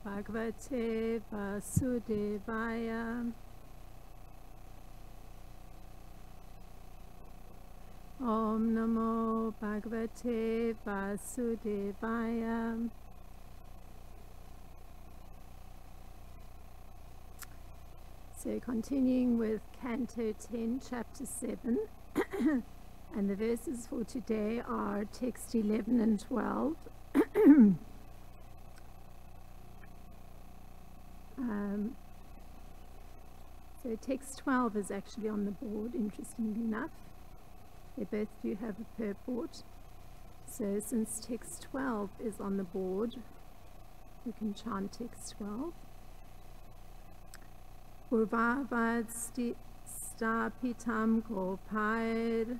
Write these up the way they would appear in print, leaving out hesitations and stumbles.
Bhagavate Vasudevaya. Om Namo Bhagavate Vasudevaya. So continuing with Canto 10, Chapter 7, and the verses for today are text 11 and 12. So text 12 is actually on the board, interestingly enough. They both do have a purport. So since text 12 is on the board, we can chant text 12. Purvavad stapitam gopair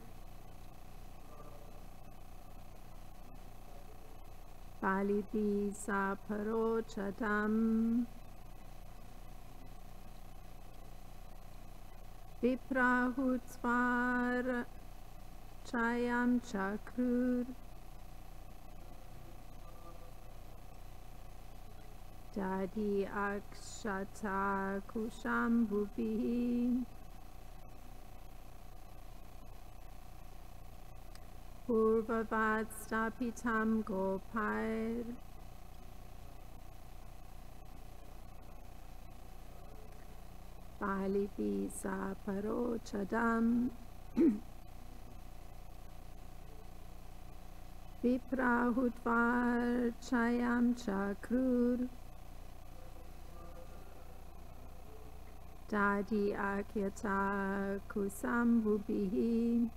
Balibhi saparochadam Viprahutsvar chayam chakrur Dadi akshata kushambhubihi Purvavat stapitam gopair Balibhi saparochadam Viprahutvar chayam chakrur Dadi akyata kusambhubihi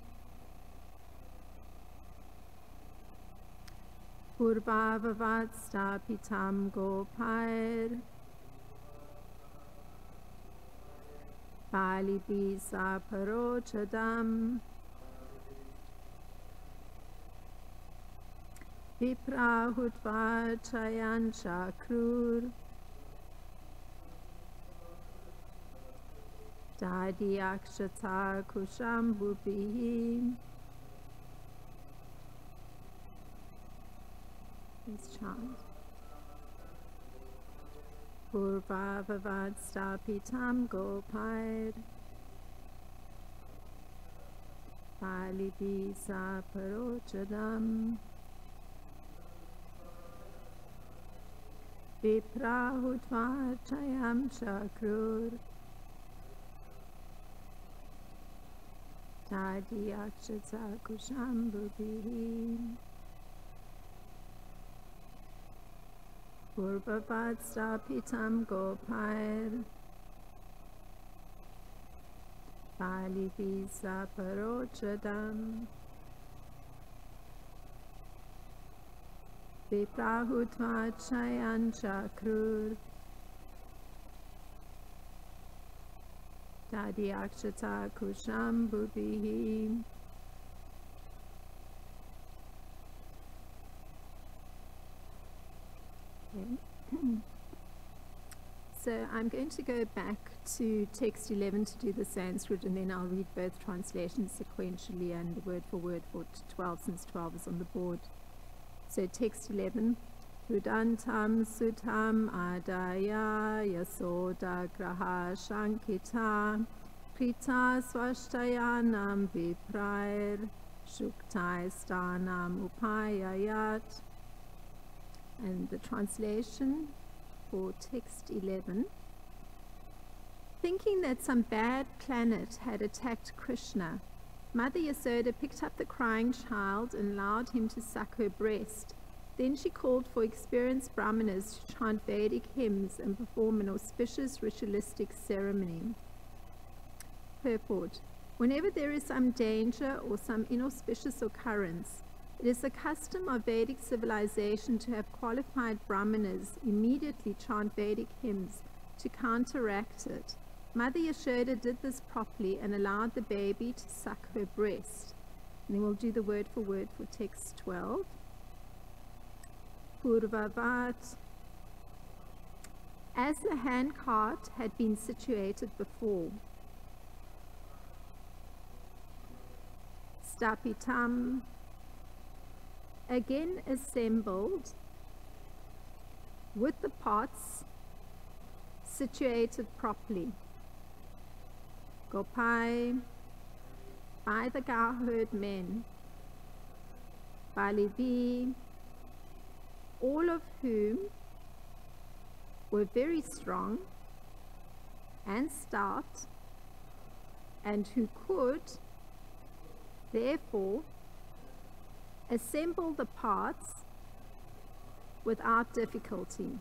Purvavavat stapitam gopair Balibhi saparochadam Viprahutvar chayan chakrur Dadi akshata kushambhubihi. Let's chant. Purvavavat stapitam gopair Balibhi saparochadam Viprahutvar chayam chakrur Dadi akshata kushambhubihi. Purvavat stapitam gopair Balibhi saparochadam Viprahutvar chayan chakrur Dadi akshata kushambhubihi. So I'm going to go back to text 11 to do the Sanskrit, and then I'll read both translations sequentially and word for 12, since 12 is on the board. So text 11. Rudantam sutam adaya yasoda graha shankita krita swashtayanam viprair shuktai stanam upayayat. And the translation for text 11. Thinking that some bad planet had attacked Krishna, Mother Yasoda picked up the crying child and allowed him to suck her breast. Then she called for experienced brahmanas to chant Vedic hymns and perform an auspicious ritualistic ceremony. Purport. Whenever there is some danger or some inauspicious occurrence, it is the custom of Vedic civilization to have qualified brahmanas immediately chant Vedic hymns to counteract it. Mother Yashoda did this properly and allowed the baby to suck her breast. And then we'll do the word for text 12. Purvavat. As the handcart had been situated before. Stapitam. Again assembled. with the pots situated properly. Gopai, by the cowherd men, by Levi, all of whom were very strong and stout, and who could therefore assemble the parts without difficulty.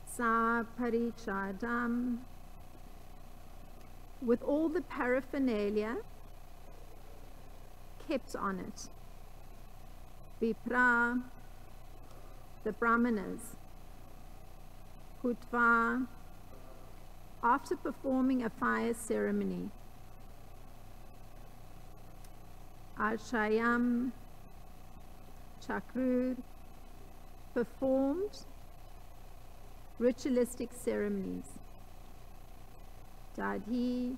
Sa parichadam, with all the paraphernalia kept on it. Vipra, the brahmanas. Hutva, after performing a fire ceremony. Archayam, Chakrur, performed ritualistic ceremonies. Dadhi,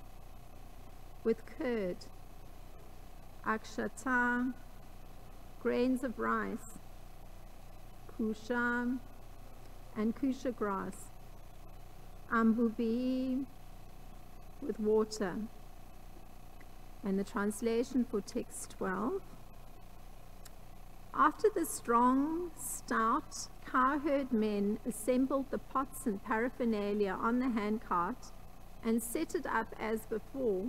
with curd. Akshata, grains of rice. Kusha, and kusha grass. Ambubi, with water. And the translation for text 12. After the strong, stout, cowherd men assembled the pots and paraphernalia on the handcart and set it up as before,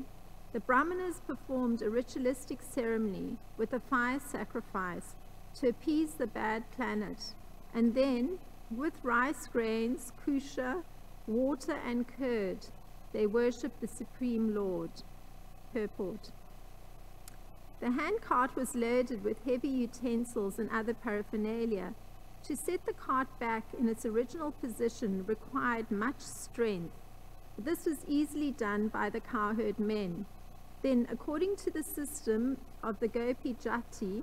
the brahmanas performed a ritualistic ceremony with a fire sacrifice to appease the bad planet, and then, with rice grains, kusha, water and curd, they worshipped the Supreme Lord. Purport. The handcart was loaded with heavy utensils and other paraphernalia. To set the cart back in its original position required much strength. This was easily done by the cowherd men. Then, according to the system of the Gopi Jati,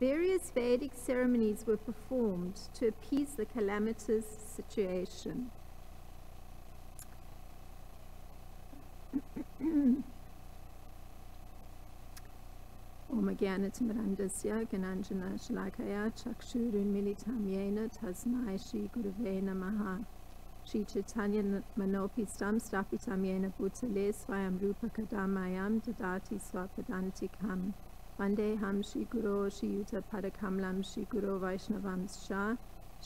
various Vedic ceremonies were performed to appease the calamitous situation. Om Jnanatimrandasya Gananjana Shalakaya Chakshurunmilitam Yena Tasmai Shri Gurave Namaha Shri Chaitanya Manopistam Stapitam Yena Bhutale Swayam Rupa Kadamayam Dadati Swapadantikam Vandeham Shri Guru Shri Yuta Padakamlam Shri Guru Vaishnavam Sha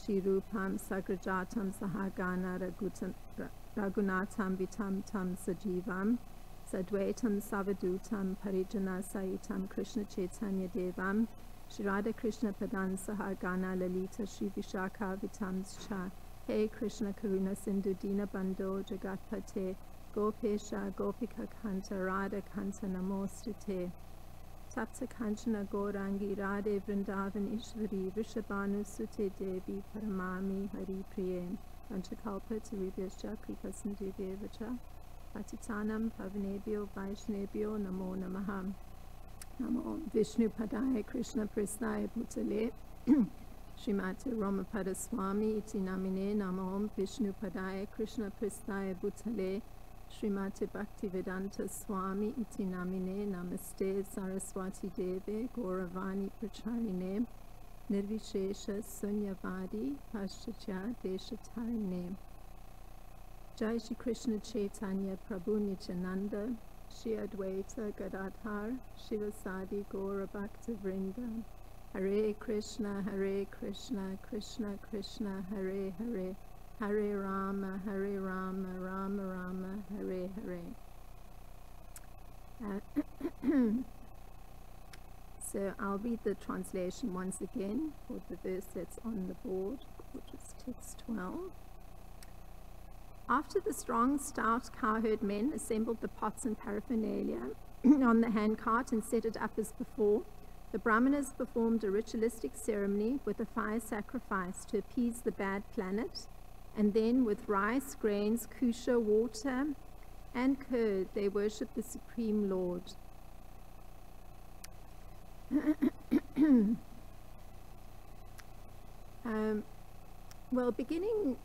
Shri Rupam Sagrajatam Sahagana Ragunatam Vitam Tam Sajivam Sadvaitam Savadutam Parijana Saitam Krishna Chaitanya Devam Shri Radha Krishna Padan Sahagana Lalita Shri Vishakha Vitam Cha Hey Krishna Karuna Sindhu Dina Bando Jagatpate Gopesha Gopika Kanta Radha Kanta Namostute Tapta Kanchana Gaurangi Radhe Vrindavan Ishvari Vrishabhanu Sute Devi Paramami Hari Priye Vanchakalpa Taribhyascha Kripa Sindhudevacha Patitanam Pavanebhyo Vaishnebhyo Namo Namaha Namo Vishnu Padaya Krishna Prasnaya Bhutale Srimati Ramapada Swami Iti Namine Namo Vishnu Padaya Krishna Prasnaya Bhutale Srimati Bhaktivedanta Swami Iti Namine Namaste Saraswati Deve Gauravani Pracharine Nirvishesha Sunyavadi Paschatya Deshatarine Jai Shri Krishna Chaitanya Prabhu Nityananda Shri Advaita Gadadhar Shivasadi Gaura Bhakta Vrinda Hare Krishna Krishna Krishna Hare Hare Hare Rama Rama Rama Hare Hare. So I'll read the translation once again for the verse that's on the board, which is text 12. After the strong, stout cowherd men assembled the pots and paraphernalia on the handcart and set it up as before, the brahmanas performed a ritualistic ceremony with a fire sacrifice to appease the bad planet, and then with rice, grains, kusha, water, and curd, they worshipped the Supreme Lord. Well, beginning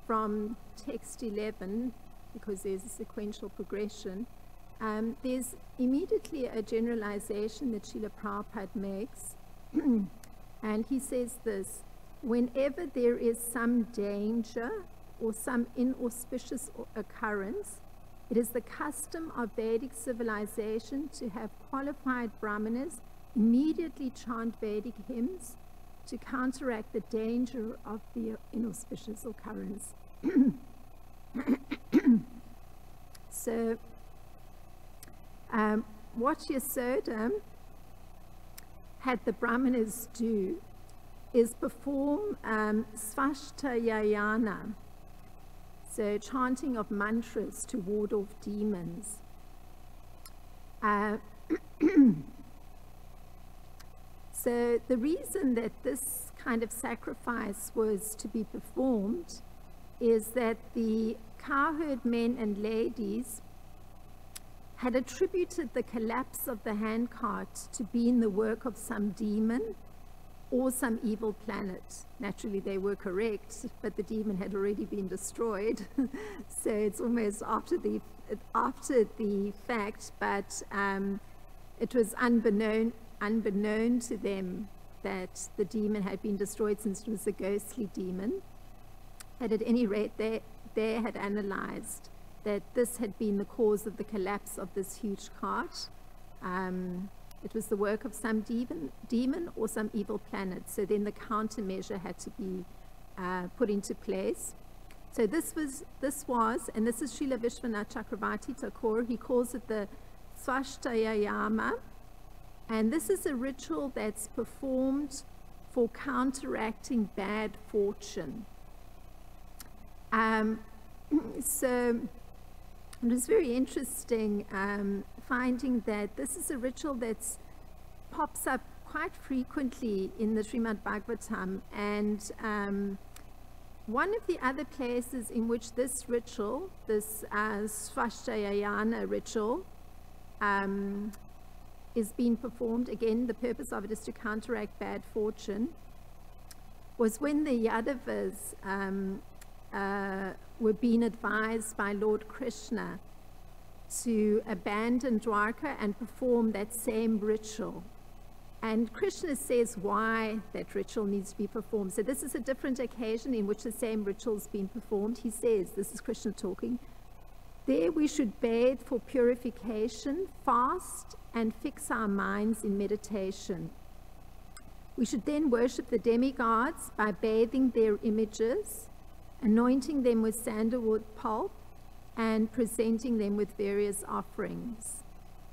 from text 11, because there's a sequential progression, there's immediately a generalization that Srila Prabhupada makes, and he says this: whenever there is some danger or some inauspicious occurrence, it is the custom of Vedic civilization to have qualified Brahmanas immediately chant Vedic hymns to counteract the danger of the inauspicious occurrence. So, what Yasoda had the Brahmanas do is perform svashtayayana, so chanting of mantras to ward off demons. So the reason that this kind of sacrifice was to be performed is that the cowherd men and ladies had attributed the collapse of the handcart to being the work of some demon or some evil planet. Naturally, they were correct, but the demon had already been destroyed. So it's almost after the fact, but it was unbeknown to them that the demon had been destroyed, since it was a ghostly demon. But at any rate, they had analyzed that this had been the cause of the collapse of this huge cart. It was the work of some demon or some evil planet. So then the countermeasure had to be put into place. So this was, and this is Srila Vishwanath Chakravarti Thakur, he calls it the Svashtayayama. And this is a ritual that's performed for counteracting bad fortune. So it was very interesting finding that this is a ritual that pops up quite frequently in the Srimad Bhagavatam, and one of the other places in which this ritual, this Svashtayayana ritual, is being performed, again the purpose of it is to counteract bad fortune, was when the Yadavas were being advised by Lord Krishna to abandon Dwarka and perform that same ritual. And Krishna says why that ritual needs to be performed. So this is a different occasion in which the same ritual is being performed. He says, this is Krishna talking, there we should bathe for purification, fast, and fix our minds in meditation. We should then worship the demigods by bathing their images, anointing them with sandalwood pulp, and presenting them with various offerings.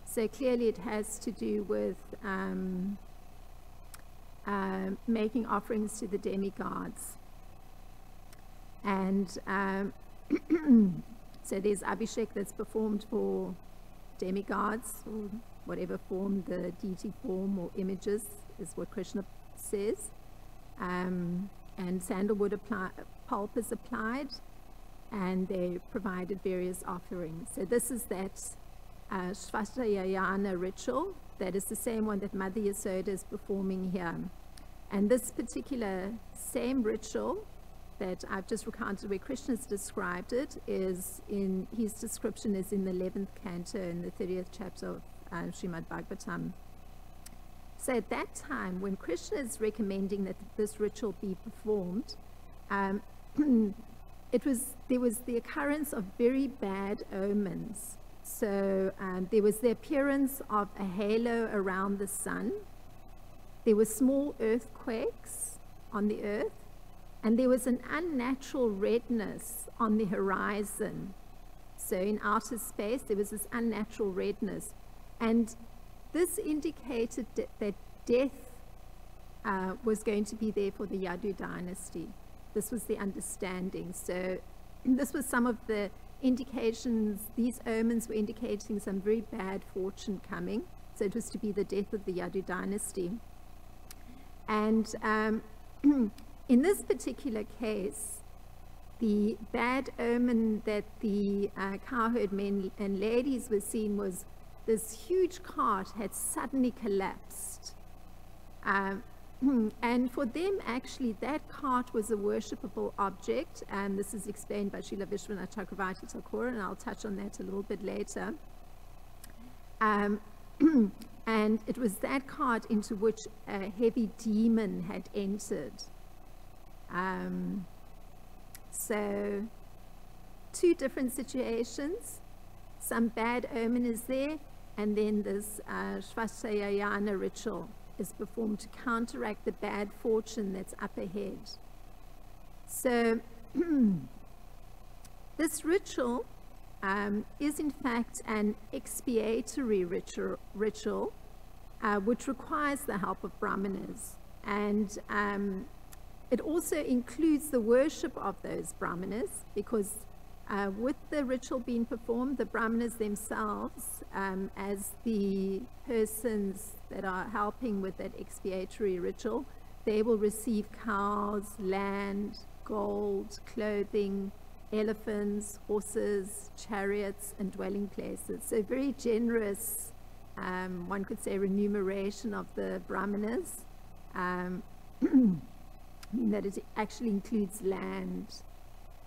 So clearly it has to do with making offerings to the demigods. And so there's Abhishek that's performed for demigods, or whatever form, the deity form or images is what Krishna says. And sandalwood pulp is applied, and they provided various offerings. So this is that Svashtayayana ritual. That is the same one that Mother Yasoda is performing here. And this particular same ritual that I've just recounted where Krishna's described it is in, his description is in the 11th canto in the 30th chapter of Srimad Bhagavatam. So at that time, when Krishna is recommending that this ritual be performed, there was the occurrence of very bad omens. So there was the appearance of a halo around the sun. There were small earthquakes on the earth, and there was an unnatural redness on the horizon. So in outer space, there was this unnatural redness. And this indicated that death was going to be there for the Yadu dynasty. This was the understanding. So this was some of the indications, these omens were indicating some very bad fortune coming. So it was to be the death of the Yadu dynasty. And in this particular case, the bad omen that the cowherd men and ladies were seeing was this huge cart had suddenly collapsed. And for them, actually, that cart was a worshipable object, and this is explained by Srila Vishwanath Chakravarti Thakur, and I'll touch on that a little bit later. And it was that cart into which a heavy demon had entered. So 2 different situations. Some bad omen is there, and then this Svasthayayana ritual is performed to counteract the bad fortune that's up ahead. So this ritual is in fact an expiatory ritual which requires the help of brahmanas, and it also includes the worship of those brahmanas, because with the ritual being performed, the brahmanas themselves, as the persons that are helping with that expiatory ritual, they will receive cows, land, gold, clothing, elephants, horses, chariots, and dwelling places. So very generous, one could say, remuneration of the brahmanas. That it actually includes land,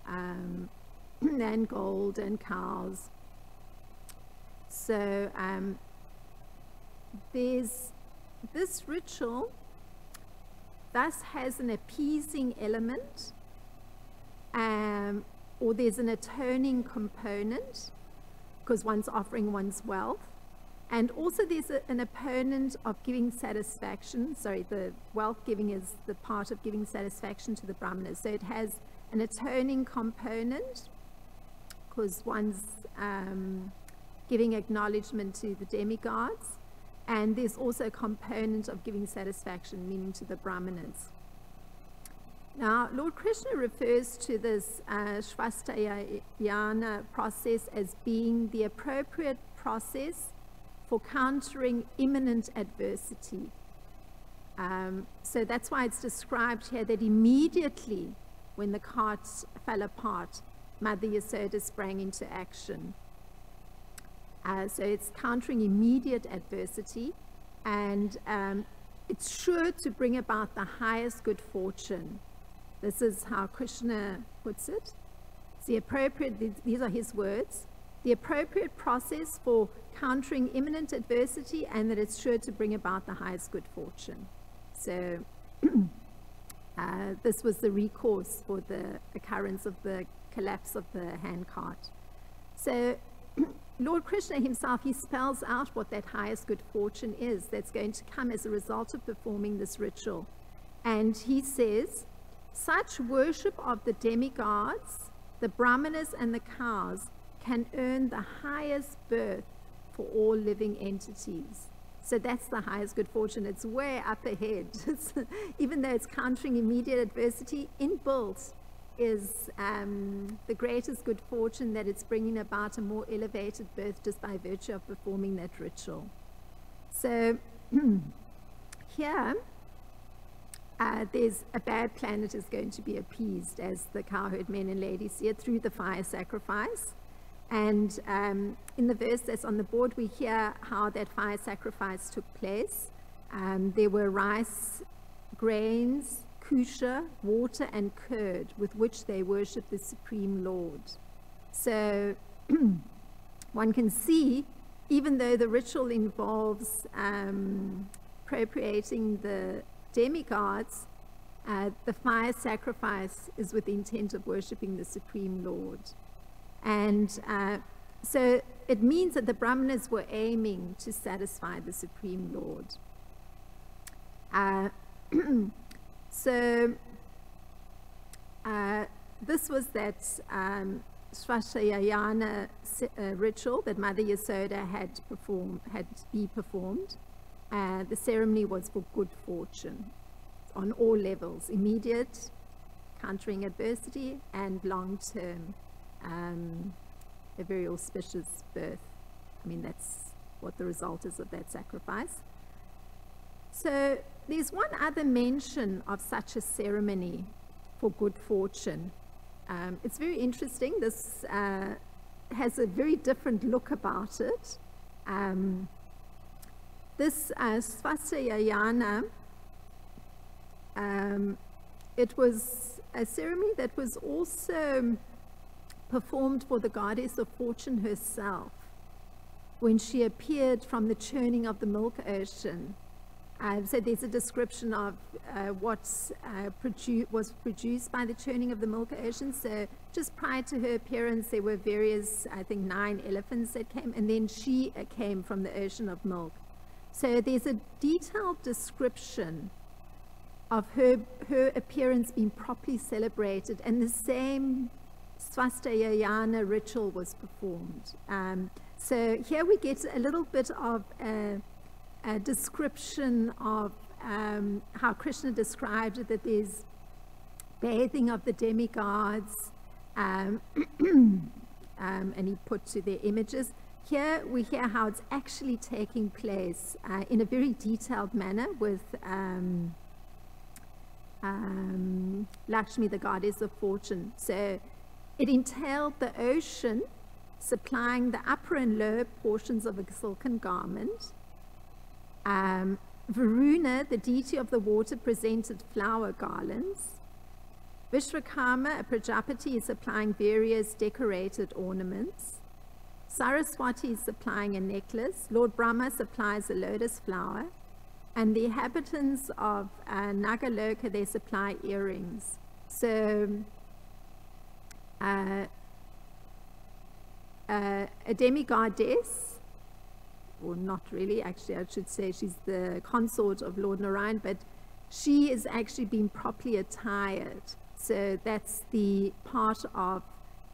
and gold and cows. So there's this ritual thus has an appeasing element, or there's an atoning component, because one's offering one's wealth, and also there's an opponent of giving satisfaction. Sorry, the wealth giving is the part of giving satisfaction to the brahmanas. So it has an atoning component, because one's giving acknowledgement to the demigods, and there's also a component of giving satisfaction, meaning to the brahmanas. Now, Lord Krishna refers to this Svasthayayana process as being the appropriate process for countering imminent adversity. So that's why it's described here that immediately when the cart fell apart, Mother Yasoda sprang into action. So it's countering immediate adversity, and it's sure to bring about the highest good fortune. This is how Krishna puts it. It's the appropriate, these are his words, the appropriate process for countering imminent adversity, and that it's sure to bring about the highest good fortune. So this was the recourse for the occurrence of the collapse of the handcart. So Lord Krishna himself, he spells out what that highest good fortune is that's going to come as a result of performing this ritual. And he says, such worship of the demigods, the brahmanas and the cows can earn the highest birth for all living entities. So that's the highest good fortune. It's way up ahead. Even though it's countering immediate adversity, inbuilt is the greatest good fortune, that it's bringing about a more elevated birth just by virtue of performing that ritual. So here, there's a bad planet is going to be appeased, as the cowherd men and ladies see it, through the fire sacrifice. And in the verse that's on the board, we hear how that fire sacrifice took place. There were rice, grains, kusha, water, and curd with which they worship the Supreme Lord. So one can see, even though the ritual involves appropriating the demigods, the fire sacrifice is with the intent of worshiping the Supreme Lord. And so it means that the brahmanas were aiming to satisfy the Supreme Lord. So this was that Svasthayayana ritual that Mother Yasoda had be performed. The ceremony was for good fortune on all levels: immediate, countering adversity, and long-term, a very auspicious birth. I mean, that's what the result is of that sacrifice. So there's one other mention of such a ceremony for good fortune. It's very interesting. This has a very different look about it. This Svasthayayana, it was a ceremony that was also performed for the goddess of fortune herself, when she appeared from the churning of the milk ocean So there's a description of what was produced by the churning of the milk ocean. So just prior to her appearance, there were various, I think 9 elephants that came, and then she came from the ocean of milk. So there's a detailed description of her appearance being properly celebrated, and the same Svastayayana ritual was performed. So here we get a little bit of a description of how Krishna described it, that there's bathing of the demigods, and he put to their images. Here we hear how it's actually taking place in a very detailed manner with Lakshmi, the goddess of fortune. So it entailed the ocean supplying the upper and lower portions of a silken garment. Varuna, the deity of the water, presented flower garlands. Vishwakarma, a Prajapati, is supplying various decorated ornaments. Saraswati is supplying a necklace. Lord Brahma supplies a lotus flower. And the inhabitants of Nagaloka, they supply earrings. So a demigoddess, or not really, actually I should say she's the consort of Lord Narayan, but she is actually being properly attired. So that's the part of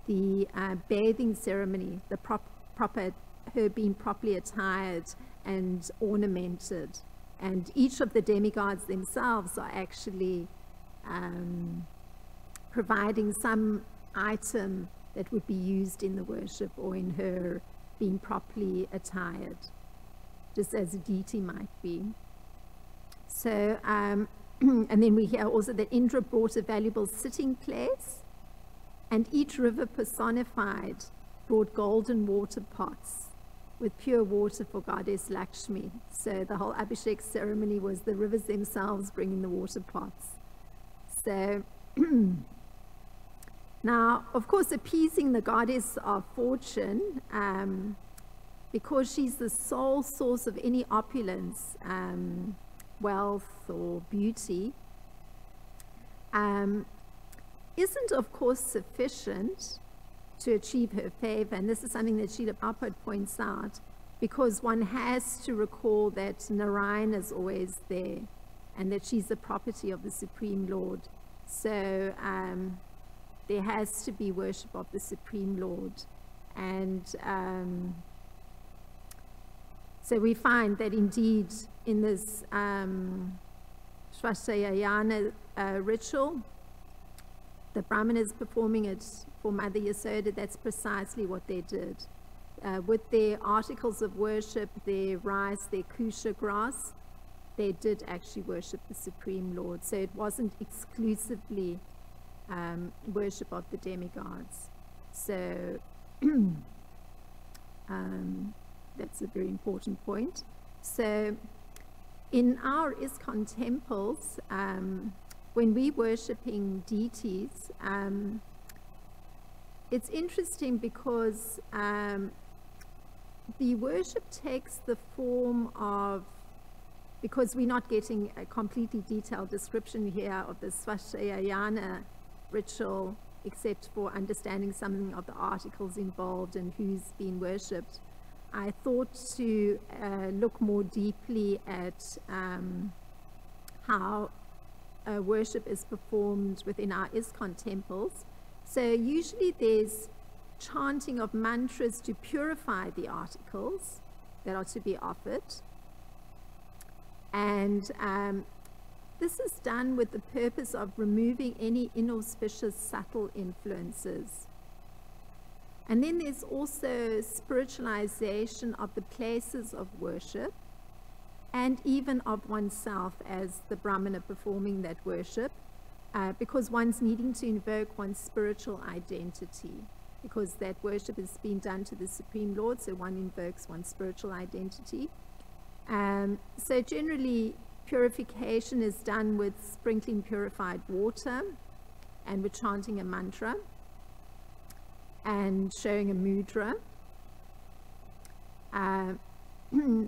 the bathing ceremony, the proper, her being properly attired and ornamented. And each of the demigods themselves are actually providing some item that would be used in the worship or in her being properly attired, just as a deity might be. So, and then we hear also that Indra brought a valuable sitting place, and each river personified brought golden water pots with pure water for goddess Lakshmi. So the whole Abhishek ceremony was the rivers themselves bringing the water pots. So now, of course, appeasing the goddess of fortune, because she's the sole source of any opulence, wealth or beauty, isn't of course sufficient to achieve her favor. And this is something that Srila Prabhupada points out, because one has to recall that Narayana is always there and that she's the property of the Supreme Lord. So there has to be worship of the Supreme Lord. And so we find that indeed in this Svastayayana ritual, the Brahmanas performing it for Mother Yasoda, that's precisely what they did. With their articles of worship, their rice, their kusha grass, they did actually worship the Supreme Lord. So it wasn't exclusively worship of the demigods. So that's a very important point. So in our ISKCON temples, when we're worshipping deities, it's interesting because the worship takes the form of, because we're not getting a completely detailed description here of the Svastayayana ritual, except for understanding something of the articles involved and who's being worshipped, I thought to look more deeply at how worship is performed within our ISKCON temples. So usually there's chanting of mantras to purify the articles that are to be offered. And this is done with the purpose of removing any inauspicious subtle influences. And then there's also spiritualization of the places of worship and even of oneself as the Brahmana performing that worship, because one's needing to invoke one's spiritual identity, because that worship is being done to the Supreme Lord, so one invokes one's spiritual identity. So generally, purification is done with sprinkling purified water and with chanting a mantra and showing a mudra.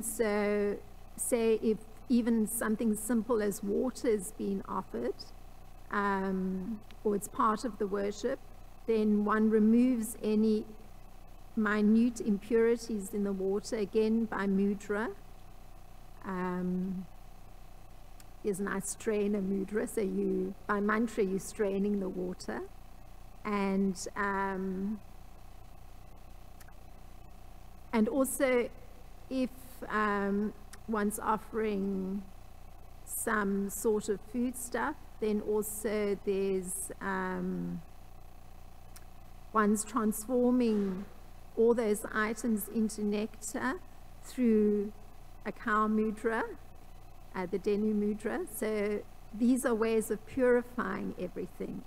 So say if even something simple as water is being offered, or it's part of the worship, then one removes any minute impurities in the water, again by mudra. There's a nice strainer mudra, so by mantra you're straining the water. And also if one's offering some sort of food stuff, then also there's one's transforming all those items into nectar through a cow mudra, the Denu mudra. So these are ways of purifying everything.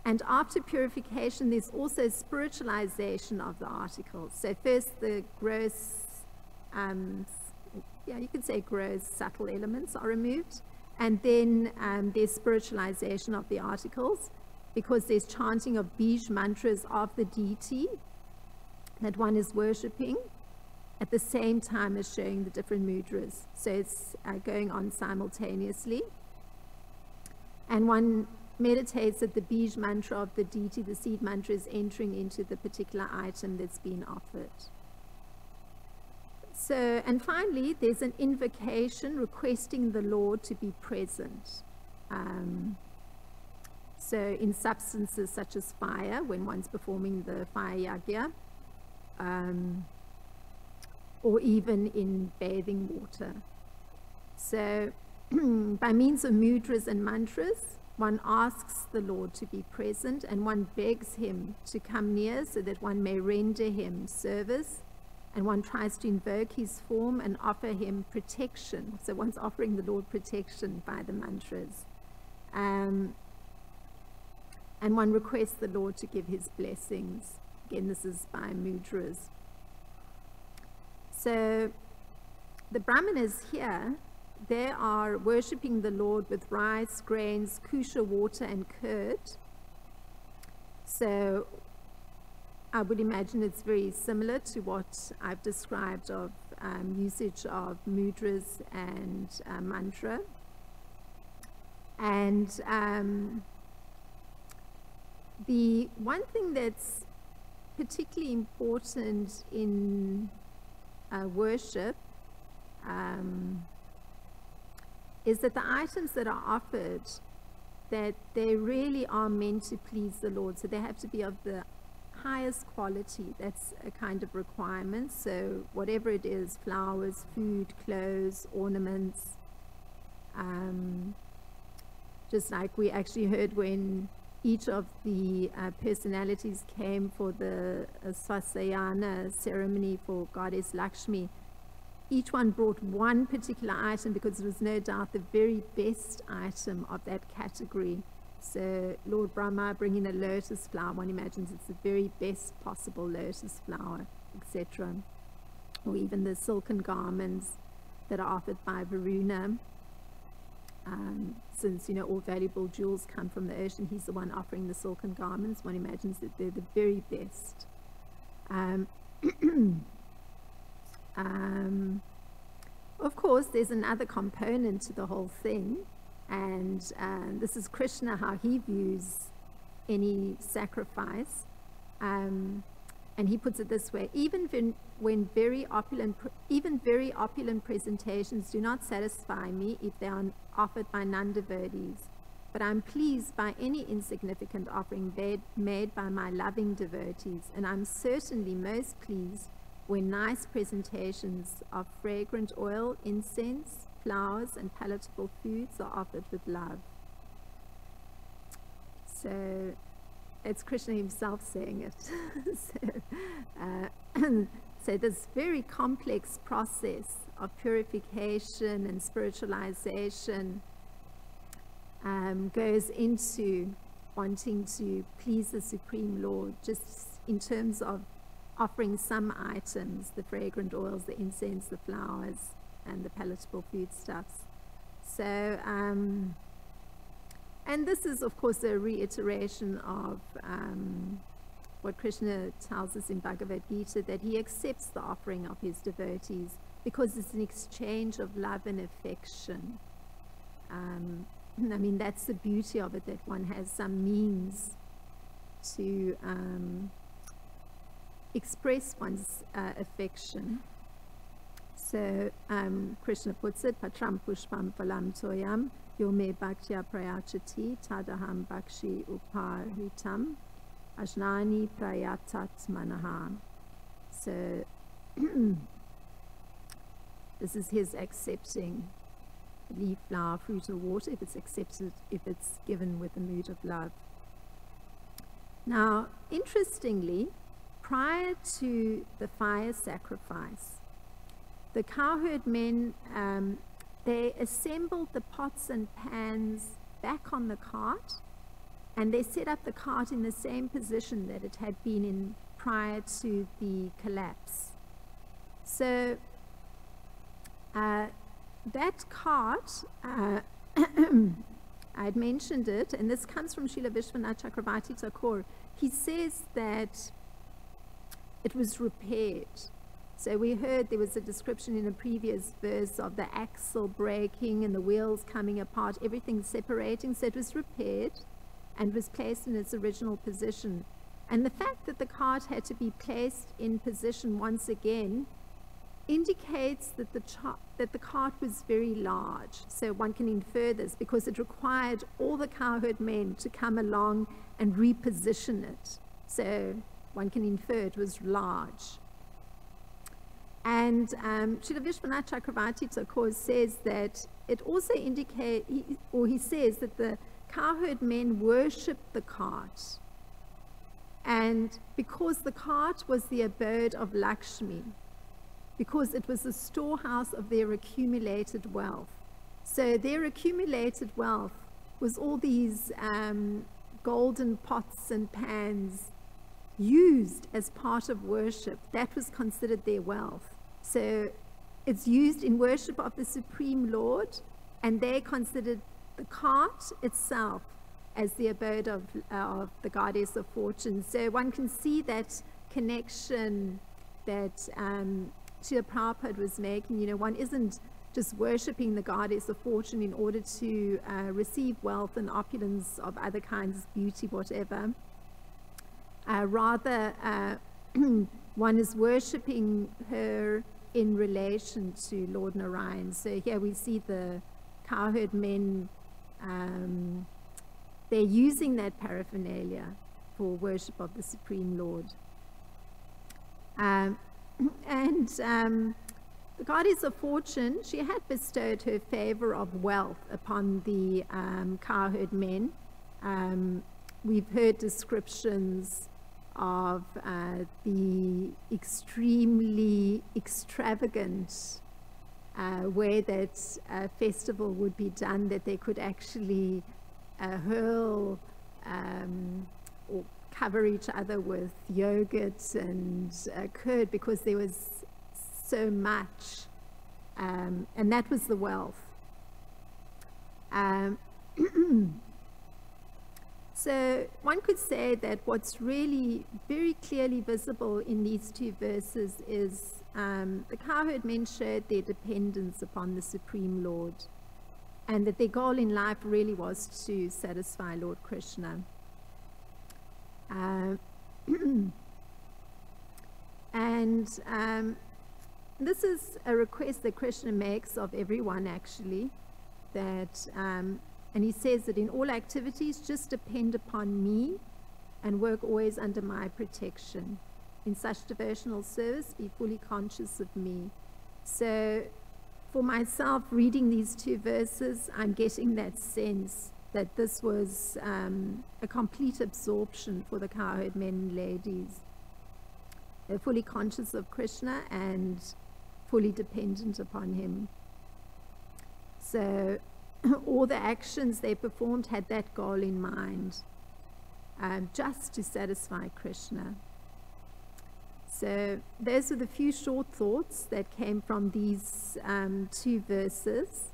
And after purification, there's also spiritualization of the articles. So first the gross, you could say gross, subtle elements are removed. And then there's spiritualization of the articles, because there's chanting of Bij mantras of the deity that one is worshipping at the same time as showing the different mudras. So it's going on simultaneously. And one meditates that the Bij mantra of the deity, the seed mantra, is entering into the particular item that's been offered. So, and finally, there's an invocation requesting the Lord to be present. So in substances such as fire, when one's performing the fire yagya, or even in bathing water. So by means of mudras and mantras, one asks the Lord to be present, and one begs him to come near so that one may render him service, and one tries to invoke his form and offer him protection. So one's offering the Lord protection by the mantras. And one requests the Lord to give his blessings. Again, this is by mudras. So the Brahmanas here, they are worshipping the Lord with rice, grains, kusha water, and curd. So I would imagine it's very similar to what I've described of usage of mudras and mantra. And the one thing that's particularly important in worship is that the items that are offered, that they really are meant to please the Lord. So they have to be of the highest quality. That's a kind of requirement. So whatever it is, flowers, food, clothes, ornaments, just like we actually heard when each of the personalities came for the Swasayana ceremony for Goddess Lakshmi, each one brought one particular item because it was no doubt the very best item of that category. So Lord Brahma bringing a lotus flower, one imagines it's the very best possible lotus flower, etc. Or even the silken garments that are offered by Varuna. Since, you know, all valuable jewels come from the ocean, he's the one offering the silken garments. One imagines that they're the very best. Of course, there's another component to the whole thing, and this is Krishna, how he views any sacrifice. And he puts it this way: even when very opulent presentations do not satisfy me if they are offered by non-devotees, but I'm pleased by any insignificant offering made by my loving devotees, and I'm certainly most pleased when nice presentations of fragrant oil, incense, flowers, and palatable foods are offered with love. So it's Krishna himself saying it. So this very complex process of purification and spiritualization goes into wanting to please the Supreme Lord, just in terms of offering some items, the fragrant oils, the incense, the flowers, and the palatable foodstuffs. So, and this is, of course, a reiteration of what Krishna tells us in Bhagavad Gita, that he accepts the offering of his devotees, because it's an exchange of love and affection. I mean, that's the beauty of it, that one has some means to express one's affection. So Krishna puts it, Patram Pushpam Phalam Toyam Yome Bhaktya Prayachati Tadaham Bhakshi Uparitam Ajnani Prayatat Manaha. So this is his accepting leaf, flower, fruit or water, if it's accepted, if it's given with a mood of love. Now, interestingly, prior to the fire sacrifice, the cowherd men, they assembled the pots and pans back on the cart, and they set up the cart in the same position that it had been in prior to the collapse. So that cart, I had mentioned it, and this comes from Srila Vishwanath Chakravarti Thakur. He says that it was repaired. So we heard there was a description in a previous verse of the axle breaking and the wheels coming apart, everything separating. So it was repaired and was placed in its original position. And the fact that the cart had to be placed in position once again indicates that the cart was very large. So one can infer this because it required all the cowherd men to come along and reposition it. So one can infer it was large. And Srila Vishwanath Chakravarti Thakur says that it also indicates, he says that the cowherd men worshipped the cart. And because the cart was the abode of Lakshmi, because it was the storehouse of their accumulated wealth. So their accumulated wealth was all these golden pots and pans used as part of worship. That was considered their wealth. So it's used in worship of the Supreme Lord, and they considered the cart itself as the abode of the goddess of fortune. So one can see that connection that Srila Prabhupada was making. You know, one isn't just worshipping the goddess of fortune in order to receive wealth and opulence of other kinds, beauty, whatever. Rather, one is worshipping her in relation to Lord Narayan. So here we see the cowherd men, they're using that paraphernalia for worship of the Supreme Lord. The goddess of fortune, she had bestowed her favor of wealth upon the cowherd men. We've heard descriptions of the extremely extravagant way that festival would be done, that they could actually hurl or cover each other with yogurt and curd because there was so much, and that was the wealth. So one could say that what's really very clearly visible in these two verses is the cowherd men showed their dependence upon the Supreme Lord, and that their goal in life really was to satisfy Lord Krishna. This is a request that Krishna makes of everyone, actually, that and he says that in all activities, just depend upon me and work always under my protection. In such devotional service, be fully conscious of me. So for myself, reading these two verses, I'm getting that sense that this was a complete absorption for the cowherd men and ladies. They're fully conscious of Krishna and fully dependent upon him. So all the actions they performed had that goal in mind, just to satisfy Krishna. So those are the few short thoughts that came from these two verses.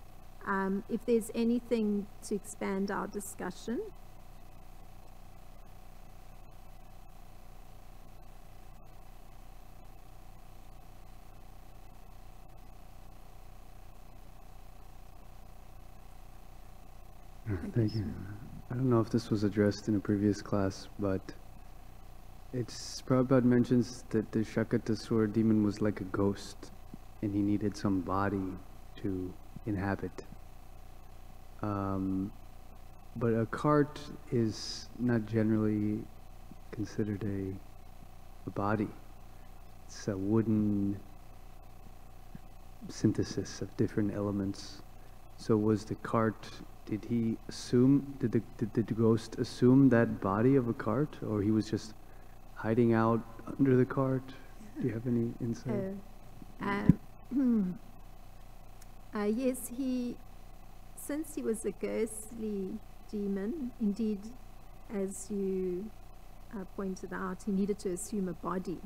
If there's anything to expand our discussion. Thank you. I don't know if this was addressed in a previous class, but Prabhupada mentions that the Shakatasura demon was like a ghost and he needed some body to inhabit. But a cart is not generally considered a body. It's a wooden synthesis of different elements. So was the cart, did the ghost assume that body of a cart, or he was just hiding out under the cart? Do you have any insight? Yes, since he was a ghostly demon, indeed, as you pointed out, he needed to assume a body.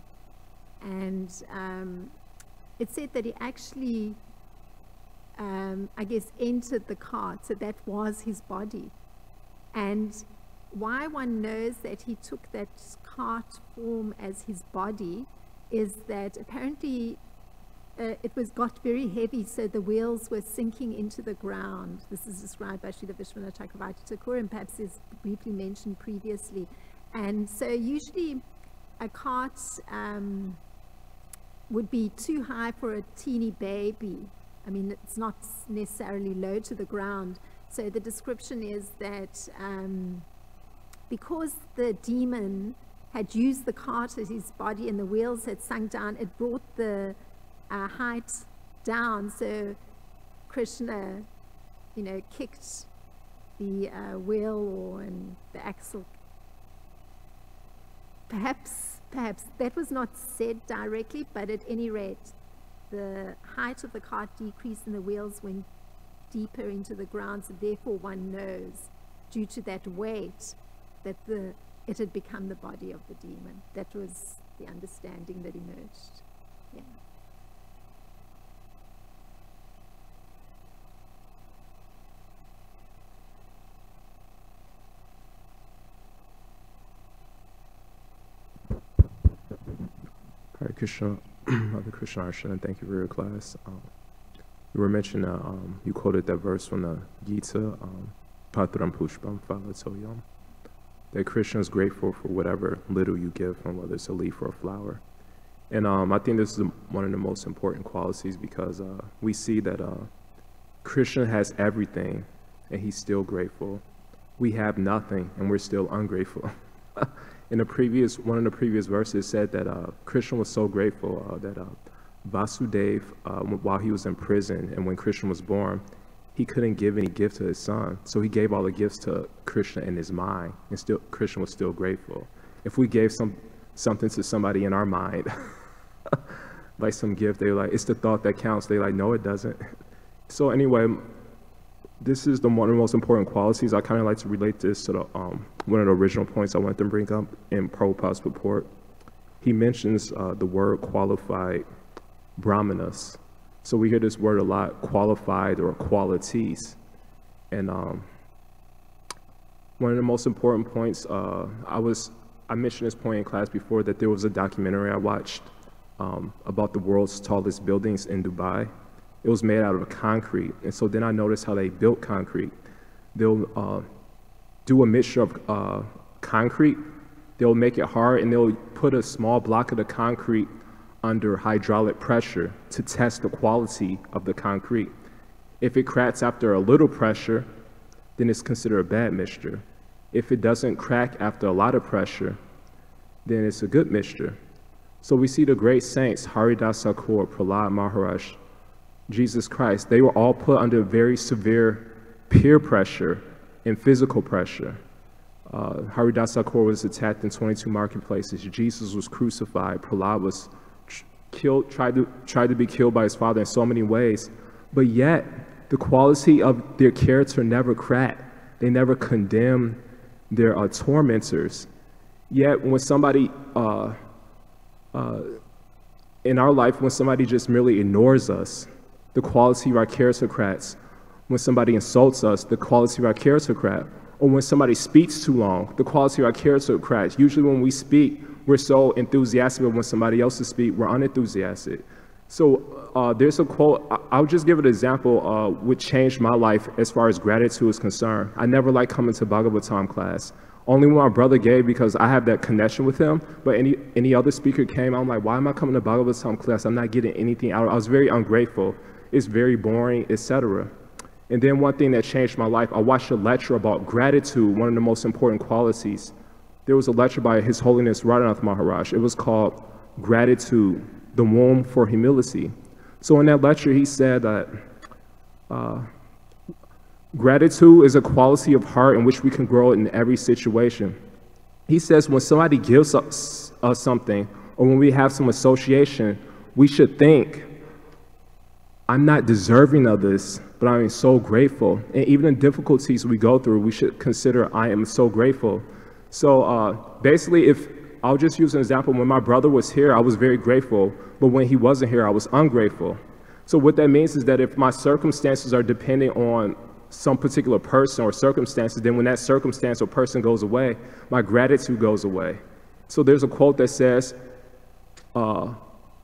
And it said that he actually, I guess, entered the cart, so that was his body. And why one knows that he took that cart form as his body is that apparently it got very heavy, so the wheels were sinking into the ground. This is described by Srila Vishwanath Chakravarti Thakur, and perhaps is briefly mentioned previously. And so usually a cart would be too high for a teeny baby. I mean, it's not necessarily low to the ground. So the description is that because the demon had used the cart as his body and the wheels had sunk down, it brought the height down. So Krishna, kicked the wheel and the axle. Perhaps that was not said directly, but at any rate, the height of the cart decreased and the wheels went deeper into the ground, so therefore one knows, due to that weight, that it had become the body of the demon. That was the understanding that emerged. Yeah. Hare Krishna, Mother Krsnarcana, thank you for your class. You were mentioning, you quoted that verse from the Gita, Patram Pushpam Phalatoyam, that Krishna is grateful for whatever little you give him, whether it's a leaf or a flower. And I think this is one of the most important qualities, because we see that Krishna has everything and he's still grateful. We have nothing and we're still ungrateful. In one of the previous verses said that Krishna was so grateful that Vasudeva, while he was in prison and when Krishna was born, he couldn't give any gift to his son. So he gave all the gifts to Krishna in his mind, and still Krishna was still grateful. If we gave something to somebody in our mind, like some gift, they're like, it's the thought that counts. They're like, no, it doesn't. So anyway, this is one of the most important qualities. I kind of like to relate this to one of the original points I wanted to bring up in Prabhupada's purport. He mentions the word qualified brahmanas. So we hear this word a lot, qualified or qualities. And one of the most important points, I mentioned this point in class before, that there was a documentary I watched about the world's tallest buildings in Dubai. It was made out of concrete. And so then I noticed how they built concrete. They'll do a mixture of concrete. They'll make it hard and they'll put a small block of the concrete under hydraulic pressure to test the quality of the concrete. If it cracks after a little pressure, then it's considered a bad mixture. If it doesn't crack after a lot of pressure, then it's a good mixture. So we see the great saints, Haridas Thakur, Prahlad Maharaj, Jesus Christ, they were all put under very severe peer pressure and physical pressure. Haridas Thakur was attacked in 22 marketplaces. Jesus was crucified. Prahlad was killed, tried to be killed by his father in so many ways. But yet, the quality of their character never cracked. They never condemned their tormentors. Yet, when somebody in our life, when somebody just merely ignores us, the quality of our character cracks. When somebody insults us, the quality of our character cracks. Or when somebody speaks too long, the quality of our character cracks. Usually when we speak, we're so enthusiastic, but when somebody else speaks, we're unenthusiastic. So there's a quote, I'll just give an example, which changed my life as far as gratitude is concerned. I never liked coming to Bhagavatam class. Only when my brother gave, because I have that connection with him, but any other speaker came, I'm like, why am I coming to Bhagavatam class? I'm not getting anything out of it. I was very ungrateful. It's very boring, etc. And then one thing that changed my life, I watched a lecture about gratitude, one of the most important qualities. There was a lecture by His Holiness Radhanath Maharaj. It was called Gratitude, the Womb for Humility. So in that lecture, he said that gratitude is a quality of heart in which we can grow in every situation. He says when somebody gives us something, or when we have some association, we should think, I'm not deserving of this, but I am so grateful. And even in difficulties we go through, we should consider, I am so grateful. So basically, if I'll just use an example, when my brother was here, I was very grateful, but when he wasn't here, I was ungrateful. So what that means is that if my circumstances are depending on some particular person or circumstances, then when that circumstance or person goes away, my gratitude goes away. So there's a quote that says,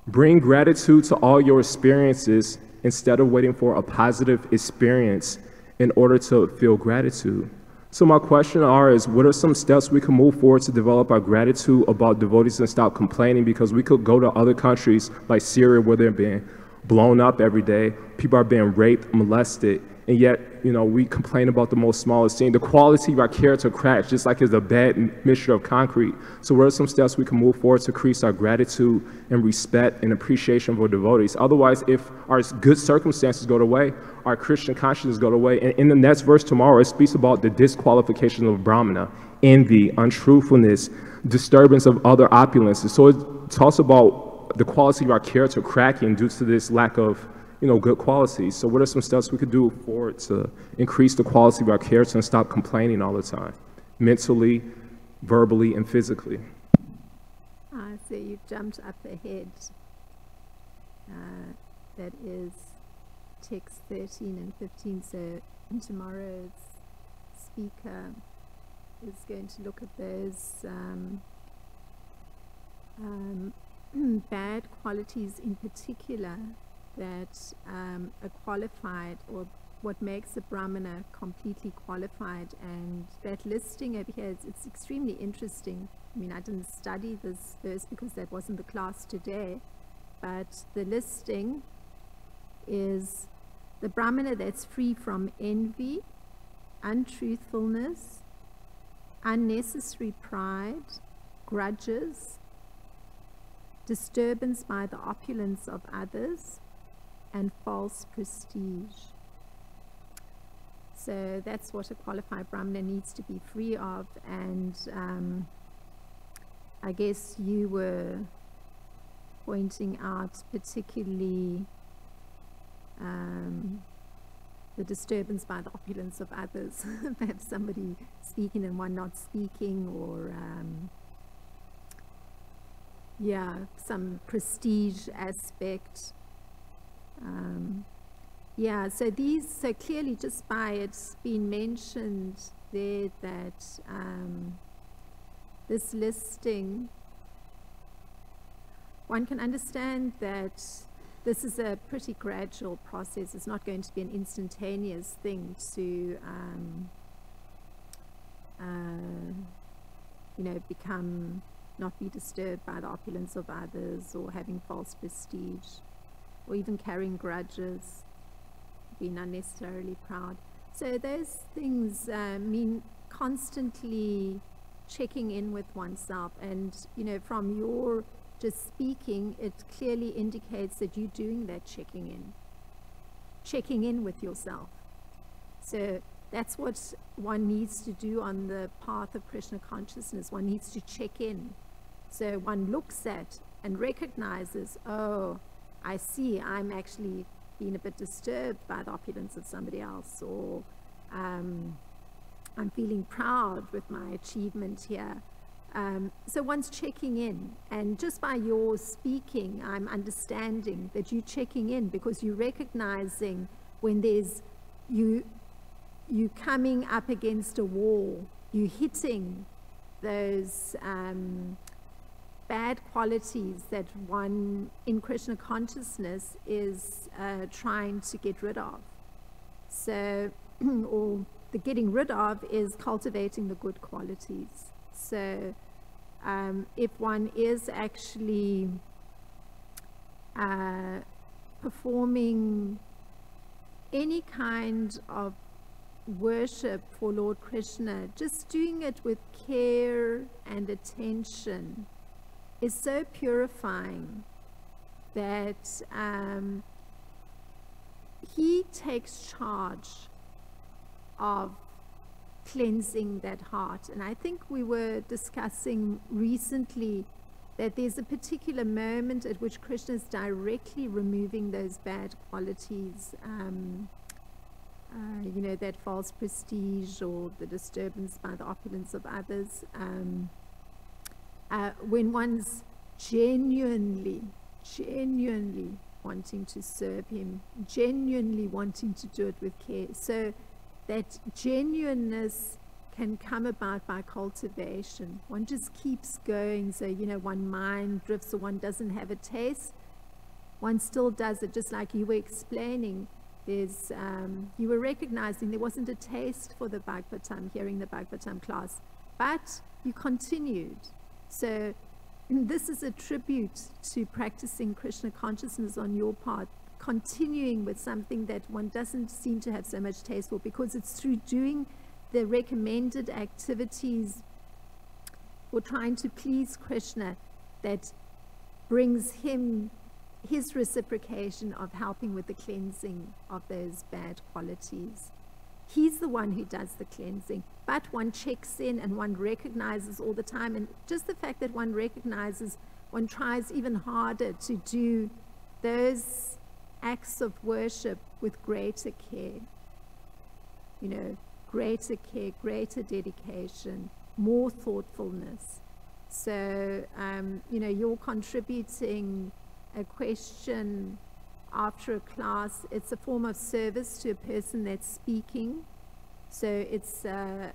bring gratitude to all your experiences instead of waiting for a positive experience in order to feel gratitude. So my question is, what are some steps we can move forward to develop our gratitude about devotees and stop complaining? Because we could go to other countries like Syria where they're being blown up every day, people are being raped, molested, and yet, you know, we complain about the most smallest thing. The quality of our character cracks, just like it's a bad mixture of concrete. So what are some steps we can move forward to increase our gratitude and respect and appreciation for devotees? Otherwise, if our good circumstances go away, our Christian consciousness go away. And in the next verse tomorrow, it speaks about the disqualification of Brahmana, envy, untruthfulness, disturbance of other opulences. So it talks about the quality of our character cracking due to this lack of, you know, good qualities. So what are some steps we could do forward to increase the quality of our character and stop complaining all the time, mentally, verbally, and physically? So you've jumped up ahead. That is text 13 and 15. So tomorrow's speaker is going to look at those bad qualities in particular that are qualified, or what makes a Brahmana completely qualified. And that listing over here, it's extremely interesting. I mean, I didn't study this verse because that wasn't the class today, but the listing is the Brahmana that's free from envy, untruthfulness, unnecessary pride, grudges, disturbance by the opulence of others, and false prestige. So that's what a qualified Brahmana needs to be free of. And I guess you were pointing out particularly the disturbance by the opulence of others. Perhaps somebody speaking and one not speaking, or yeah, some prestige aspect. Yeah, so clearly just by it's been mentioned there that this listing, one can understand that this is a pretty gradual process. It's not going to be an instantaneous thing to, you know, not be disturbed by the opulence of others, or having false prestige, or even carrying grudges, being unnecessarily proud. So those things mean constantly checking in with oneself. And, you know, from your just speaking, it clearly indicates that you're doing that checking in with yourself. So that's what one needs to do on the path of Krishna consciousness. One needs to check in. So one looks at and recognizes, oh, I see, I'm actually being a bit disturbed by the opulence of somebody else, or I'm feeling proud with my achievement here. So one's checking in, and just by your speaking, I'm understanding that you're checking in, because you're recognizing when there's you coming up against a wall, you hitting those bad qualities that one in Krishna consciousness is trying to get rid of. So, or the getting rid of is cultivating the good qualities. So, if one is actually performing any kind of worship for Lord Krishna, just doing it with care and attention is so purifying that he takes charge of cleansing that heart. And I think we were discussing recently that there's a particular moment at which Krishna is directly removing those bad qualities, you know, that false prestige or the disturbance by the opulence of others. When one's genuinely wanting to serve him, genuinely wanting to do it with care. So that genuineness can come about by cultivation. One just keeps going. So, you know, one mind drifts or one doesn't have a taste, one still does it, just like you were explaining. There's, you were recognizing there wasn't a taste for the Bhagavatam, hearing the Bhagavatam class, but you continued. So this is a tribute to practicing Krishna consciousness on your part, continuing with something that one doesn't seem to have so much taste for, because it's through doing the recommended activities or trying to please Krishna that brings him his reciprocation of helping with the cleansing of those bad qualities. He's the one who does the cleansing, but one checks in and one recognizes all the time. And just the fact that one recognizes, one tries even harder to do those acts of worship with greater care, you know, greater care, greater dedication, more thoughtfulness. So, you know, you're contributing a question after a class. It's a form of service to a person that's speaking. So it's a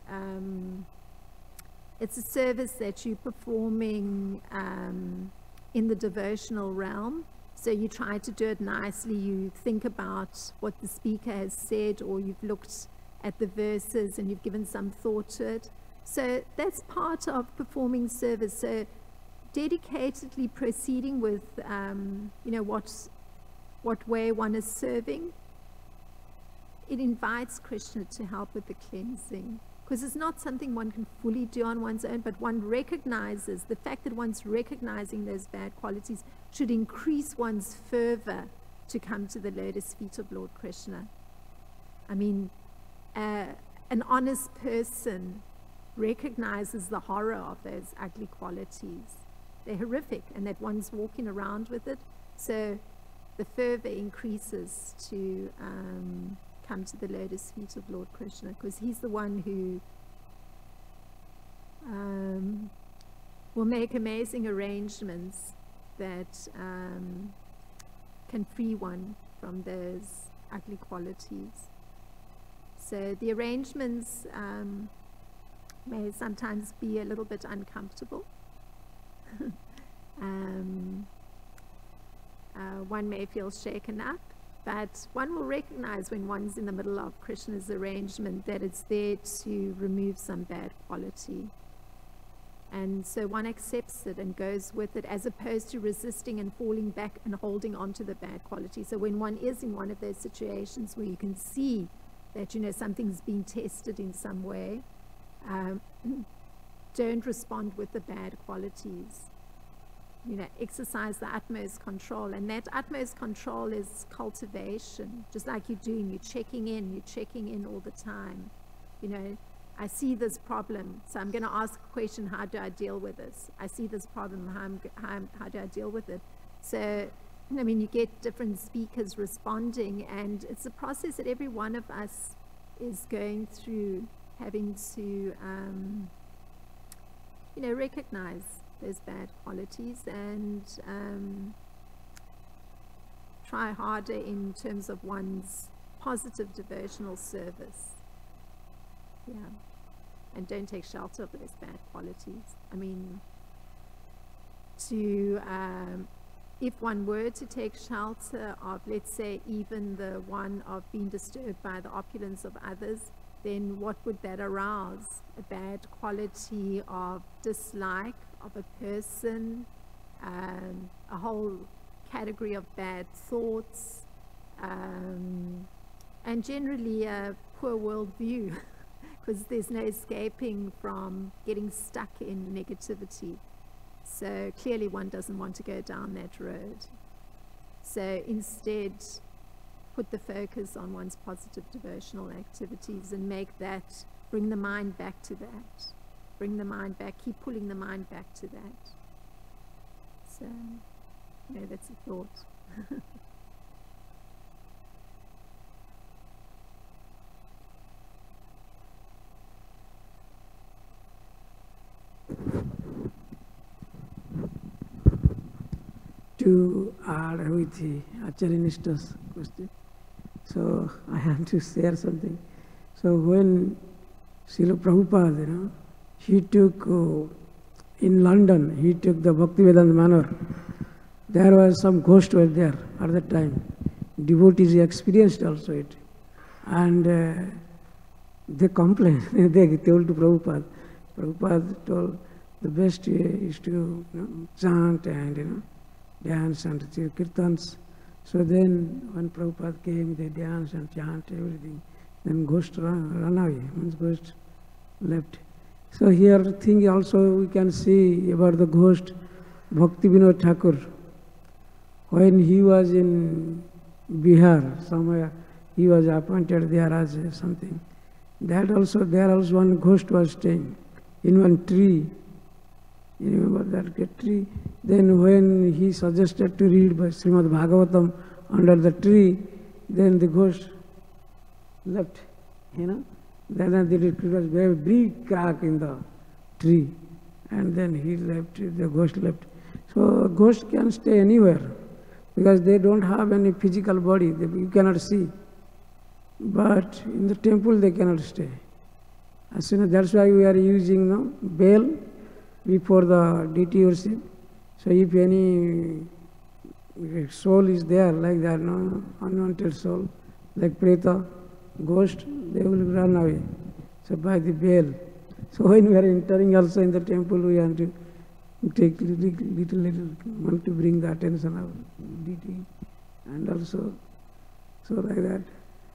service that you're performing in the devotional realm. So you try to do it nicely. You think about what the speaker has said, or you've looked at the verses and you've given some thought to it. So that's part of performing service. So dedicatedly proceeding with, you know, what way one is serving, it invites Krishna to help with the cleansing, because it's not something one can fully do on one's own, but one recognizes, the fact that one's recognizing those bad qualities should increase one's fervor to come to the lotus feet of Lord Krishna. I mean, an honest person recognizes the horror of those ugly qualities. They're horrific, and that one's walking around with it. So the fervor increases to come to the lotus feet of Lord Krishna, because he's the one who will make amazing arrangements that can free one from those ugly qualities. So the arrangements may sometimes be a little bit uncomfortable. One may feel shaken up, but one will recognize when one's in the middle of Krishna's arrangement that it's there to remove some bad quality. And so one accepts it and goes with it, as opposed to resisting and falling back and holding on to the bad quality. So when one is in one of those situations where you can see that, you know, something's being tested in some way, don't respond with the bad qualities. You know, exercise the utmost control, and that utmost control is cultivation. Just like you're doing, you're checking in all the time. You know, I see this problem, so I'm going to ask a question: how do I deal with this? I see this problem, how do I deal with it? So, I mean, you get different speakers responding, and it's a process that every one of us is going through, having to, you know, recognize those bad qualities and try harder in terms of one's positive devotional service. Yeah, and don't take shelter of those bad qualities. I mean, to, if one were to take shelter of, let's say, even the one of being disturbed by the opulence of others, then what would that arouse? A bad quality of dislike of a person, a whole category of bad thoughts, and generally a poor worldview, because there's no escaping from getting stuck in negativity. So clearly one doesn't want to go down that road. So instead, put the focus on one's positive devotional activities and make that, bring the mind back to that. Bring the mind back, keep pulling the mind back to that. So, that's a thought. To add with the Acharya-nishta's question, so I have to share something. So when Srila Prabhupada, he took, in London, he took the Bhaktivedanta Manor. There was some ghosts were there at that time. Devotees experienced also it. And they complained, they told to Prabhupada. Prabhupada told the best is to chant and dance and kirtans. So then when Prabhupada came, they danced and chanted everything. Then ghost run away, means ghost left. So here thing also we can see about the ghost, Bhakti Vinod Thakur. When he was in Bihar, somewhere, he was appointed there as something. That also, there also one ghost was staying in one tree. You remember that tree? Then when he suggested to read by Srimad Bhagavatam under the tree, then the ghost left, Then it was very big crack in the tree. And then he left, the ghost left. So a ghost can stay anywhere because they don't have any physical body, you cannot see. But in the temple they cannot stay. As soon as, that's why we are using bell before the deity worship. So if any soul is there like that, unwanted soul, like preta, ghost, they will run away. So by the bell. So when we are entering also in the temple, we have to take little, want to bring the attention of deity, and also, so like that.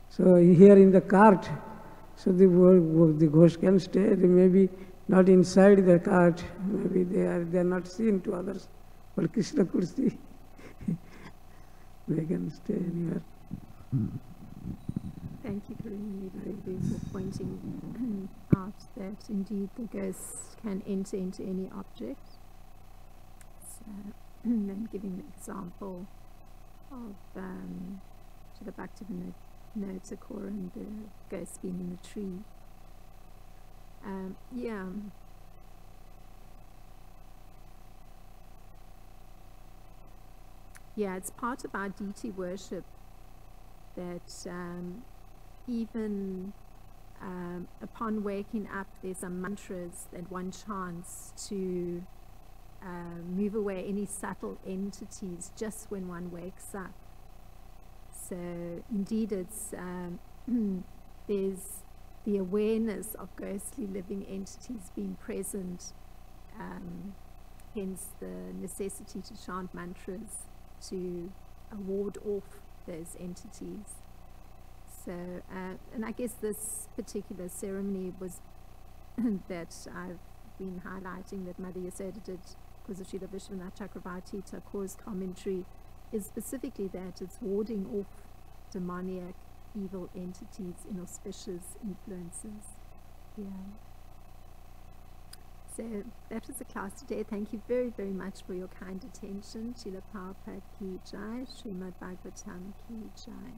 So here in the cart, so the ghost can stay. They may be not inside the cart. Maybe they are not seen to others, but Krishna could see. They can stay anywhere. Thank you, Karimani Devi, for pointing out that indeed the ghosts can enter into any object. So, and giving the example of the Bhaktivinoda Thakur and the ghost being in the tree. Yeah, it's part of our deity worship that even upon waking up, there's some mantras that one chants to move away any subtle entities just when one wakes up. So indeed it's there's the awareness of ghostly living entities being present, hence the necessity to chant mantras to ward off those entities. So, and I guess this particular ceremony was that I've been highlighting that Mother Yasoda did because of Srila Vishwanath Chakravarti Thakur's commentary is specifically that it's warding off demoniac evil entities, inauspicious influences. Yeah. So that was the class today. Thank you very, very much for your kind attention. Srila Prabhupada Ki Jai, Srimad Bhagavatam Ki Jai.